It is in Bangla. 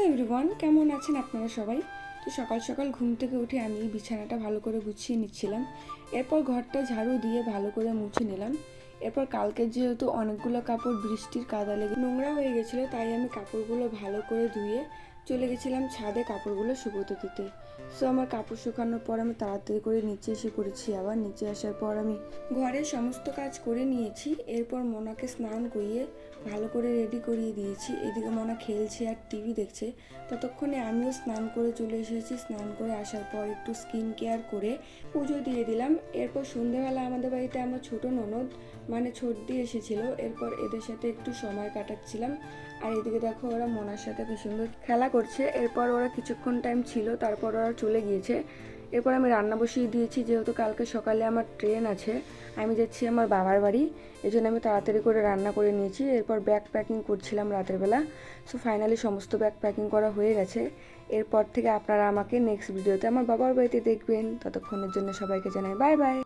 এভরিওয়ান, কেমন আছেন আপনারা সবাই? তো সকাল সকাল ঘুম থেকে উঠে আমি বিছানাটা ভালো করে গুছিয়ে নিচ্ছিলাম। এরপর ঘরটা ঝাড়ু দিয়ে ভালো করে মুছে নিলাম। এরপর কালকে যেহেতু অনেকগুলো কাপড় বৃষ্টির কাদা লেগে নোংরা হয়ে গেছিলো, তাই আমি কাপড়গুলো ভালো করে ধুয়ে চলে গেছিলাম ছাদে কাপড়গুলো শুকোতে দিতে। সো আমার কাপড় শুকানোর পর আমি তাড়াতাড়ি করে নিচে এসে পড়েছি। আবার নিচে আসার পর আমি ঘরের সমস্ত কাজ করে নিয়েছি। এরপর মোনাকে স্নান করিয়ে ভালো করে রেডি করিয়ে দিয়েছি। এদিকে মোনা খেলছে আর টিভি দেখছে। ততক্ষণে আমিও স্নান করে চলে এসেছি। স্নান করে আসার পর একটু স্কিন কেয়ার করে পুজো দিয়ে দিলাম। এরপর সন্ধেবেলা আমাদের বাড়িতে আমার ছোটো ননদ মানে ছোটদি এসেছিল। এরপর এদের সাথে একটু সময় কাটাচ্ছিলাম। আর এদিকে দেখো ওরা মোনার সাথে কি সুন্দর খেলা করছে। এরপর ওরা কিছুক্ষণ টাইম ছিল, তারপর ওরা চলে গিয়েছে। এরপর আমি রান্না বসিয়ে দিয়েছি, যেহেতু কালকে সকালে আমার ট্রেন আছে, আমি যাচ্ছি আমার বাবার বাড়ি। এই জন্য আমি তাড়াতাড়ি করে রান্না করে নিয়েছি। এরপর ব্যাগ প্যাকিং করছিলাম রাতের বেলা। সো ফাইনালি সমস্ত ব্যাগ প্যাকিং করা হয়ে গেছে। এরপর থেকে আপনারা আমাকে নেক্সট ভিডিওতে আমার বাবার বাড়িতে দেখবেন। ততক্ষণের জন্য সবাইকে জানাই বাই বাই।